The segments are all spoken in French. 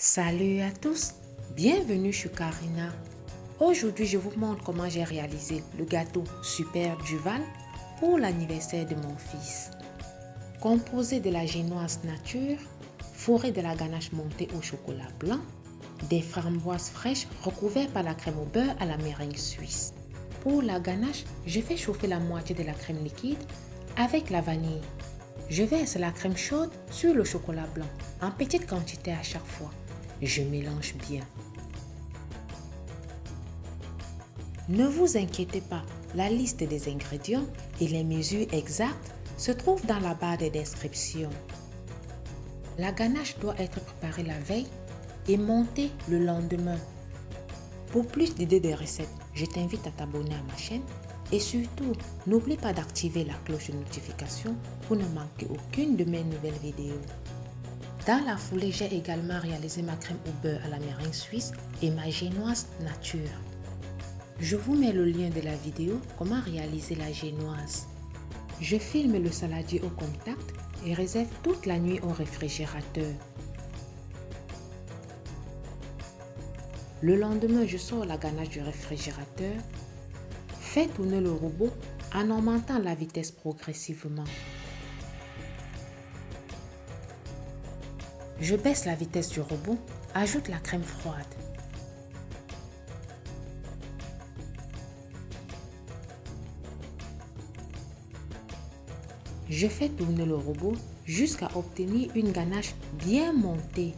Salut à tous, bienvenue chez Karina. Aujourd'hui, je vous montre comment j'ai réalisé le gâteau Super Duval pour l'anniversaire de mon fils. Composé de la génoise nature, fourré de la ganache montée au chocolat blanc, des framboises fraîches recouvertes par la crème au beurre à la meringue suisse. Pour la ganache, je fais chauffer la moitié de la crème liquide avec la vanille. Je verse la crème chaude sur le chocolat blanc en petite quantité à chaque fois. Je mélange bien. Ne vous inquiétez pas, la liste des ingrédients et les mesures exactes se trouvent dans la barre de description. La ganache doit être préparée la veille et montée le lendemain. Pour plus d'idées de recettes, je t'invite à t'abonner à ma chaîne et surtout, n'oublie pas d'activer la cloche de notification pour ne manquer aucune de mes nouvelles vidéos. Dans la foulée, j'ai également réalisé ma crème au beurre à la meringue suisse et ma génoise nature. Je vous mets le lien de la vidéo comment réaliser la génoise. Je filme le saladier au contact et réserve toute la nuit au réfrigérateur. Le lendemain, je sors la ganache du réfrigérateur. Fais tourner le robot en augmentant la vitesse progressivement. Je baisse la vitesse du robot, ajoute la crème froide. Je fais tourner le robot jusqu'à obtenir une ganache bien montée.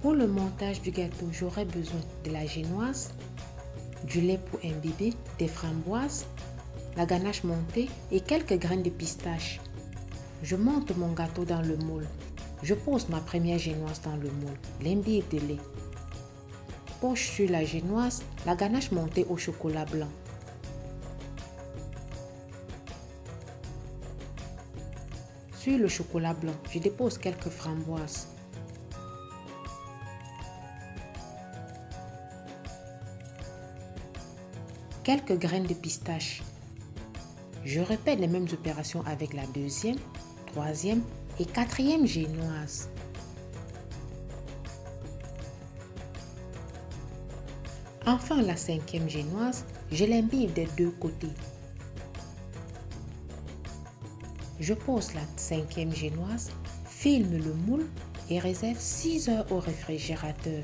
Pour le montage du gâteau, j'aurai besoin de la génoise, du lait pour imbiber, des framboises, la ganache montée et quelques graines de pistache. Je monte mon gâteau dans le moule. Je pose ma première génoise dans le moule, l'imbibe de lait. Poche sur la génoise, la ganache montée au chocolat blanc. Sur le chocolat blanc, je dépose quelques framboises. Quelques graines de pistache. Je répète les mêmes opérations avec la deuxième, troisième et quatrième génoise. Enfin, la cinquième génoise, je l'imbibe des deux côtés. Je pose la cinquième génoise, filme le moule et réserve 6 heures au réfrigérateur.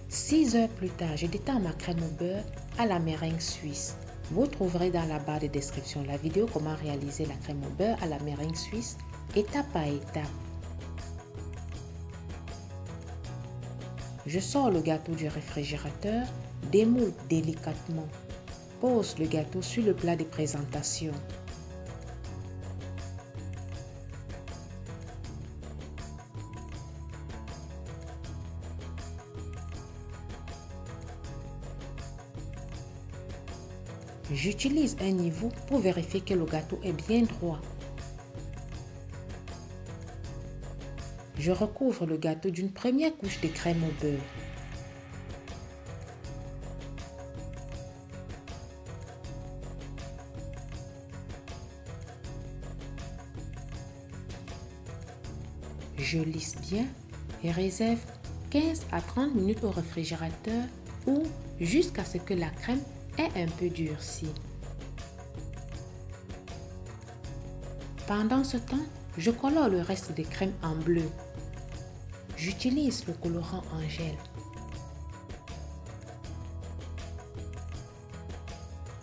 6 heures plus tard, je détends ma crème au beurre à la meringue suisse. Vous trouverez dans la barre de description la vidéo comment réaliser la crème au beurre à la meringue suisse, étape à étape. Je sors le gâteau du réfrigérateur, démoule délicatement. Pose le gâteau sur le plat de présentation. J'utilise un niveau pour vérifier que le gâteau est bien droit. Je recouvre le gâteau d'une première couche de crème au beurre. Je lisse bien et réserve 15 à 30 minutes au réfrigérateur ou jusqu'à ce que la crème ait un peu durci. Pendant ce temps, je colore le reste de crème en bleu. J'utilise le colorant en gel.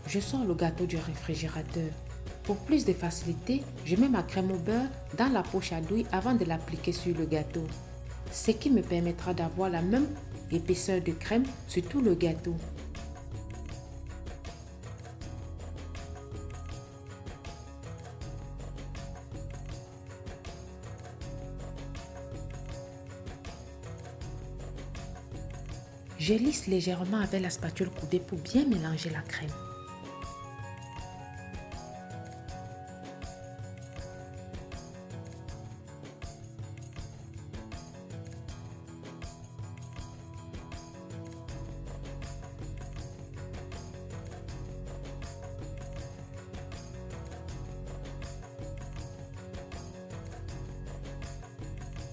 Je sors le gâteau du réfrigérateur. Pour plus de facilité, je mets ma crème au beurre dans la poche à douille avant de l'appliquer sur le gâteau, ce qui me permettra d'avoir la même épaisseur de crème sur tout le gâteau. Je lisse légèrement avec la spatule coudée pour bien mélanger la crème.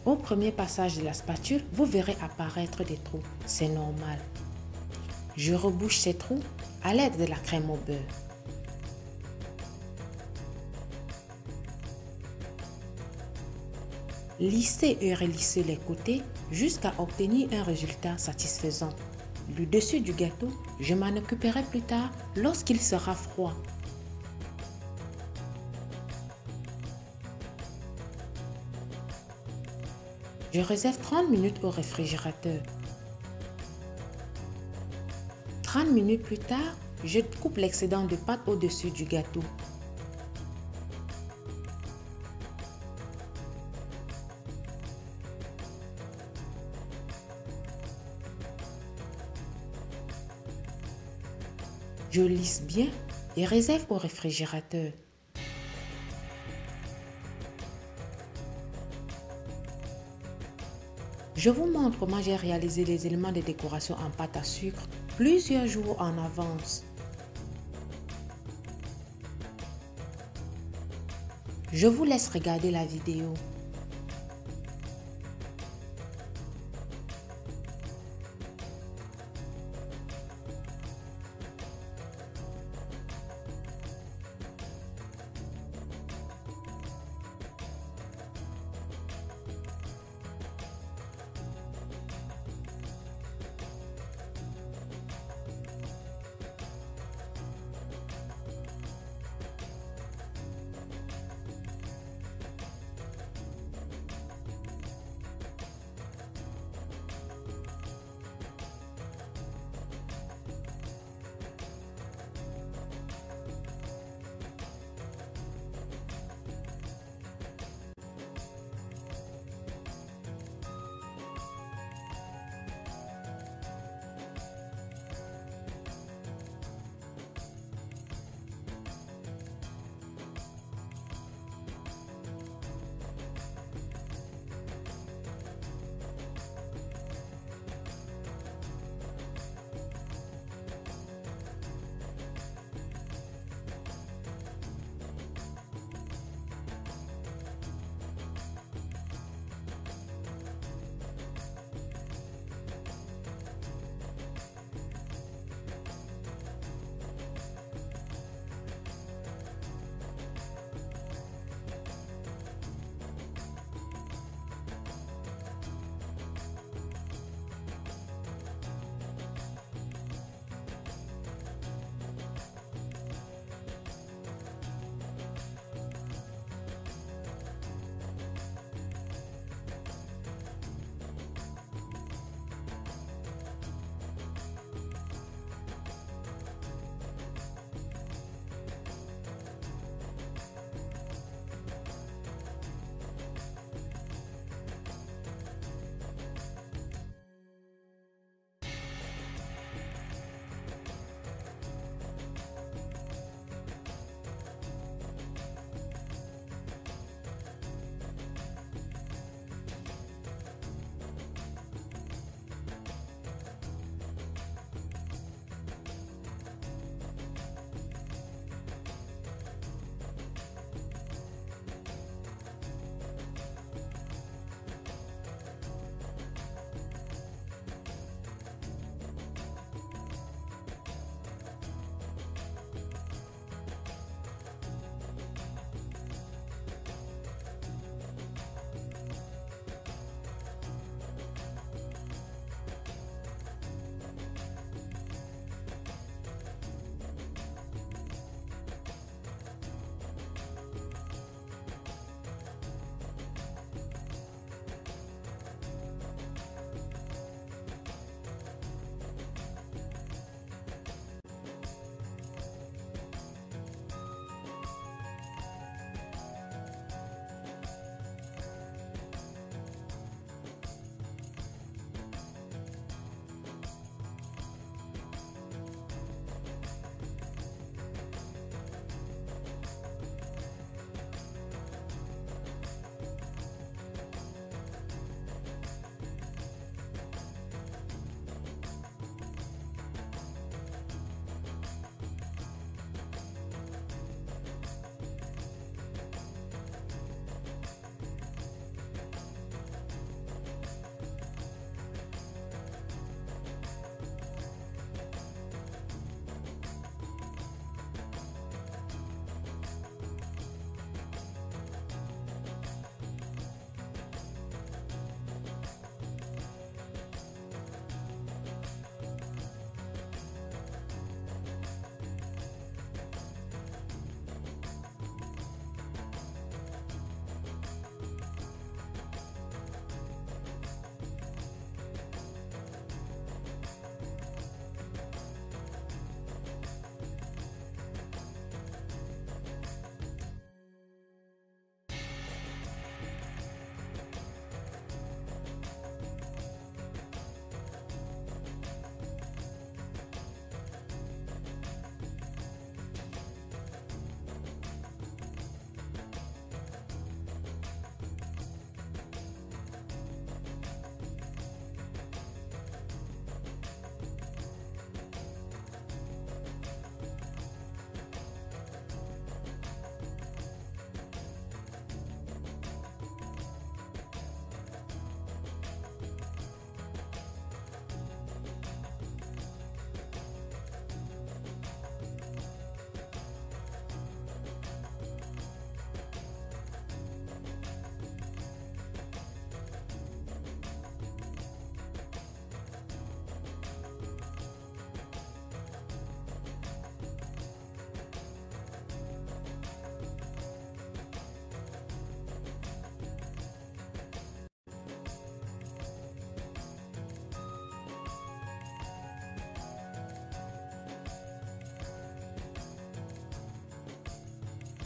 Au premier passage de la spatule, vous verrez apparaître des trous. C'est normal. Je rebouche ces trous à l'aide de la crème au beurre. Lissez et relissez les côtés jusqu'à obtenir un résultat satisfaisant. Le dessus du gâteau, je m'en occuperai plus tard lorsqu'il sera froid. Je réserve 30 minutes au réfrigérateur. 30 minutes plus tard, je coupe l'excédent de pâte au-dessus du gâteau. Je lisse bien et réserve au réfrigérateur. Je vous montre comment j'ai réalisé les éléments de décoration en pâte à sucre plusieurs jours en avance. Je vous laisse regarder la vidéo.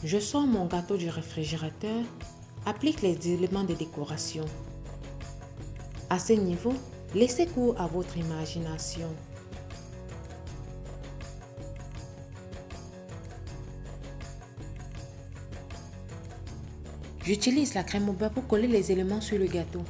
Je sors mon gâteau du réfrigérateur, applique les éléments de décoration. À ce niveau, laissez cours à votre imagination. J'utilise la crème au beurre pour coller les éléments sur le gâteau.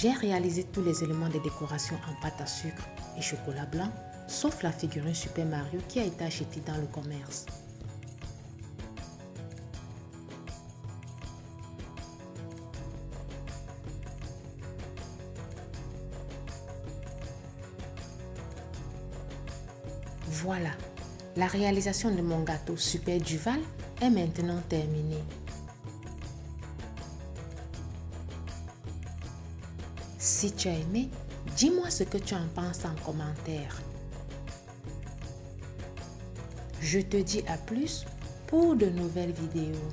J'ai réalisé tous les éléments de décoration en pâte à sucre et chocolat blanc, sauf la figurine Super Mario qui a été achetée dans le commerce. Voilà, la réalisation de mon gâteau Super Duval est maintenant terminée. Si tu as aimé, dis-moi ce que tu en penses en commentaire. Je te dis à plus pour de nouvelles vidéos.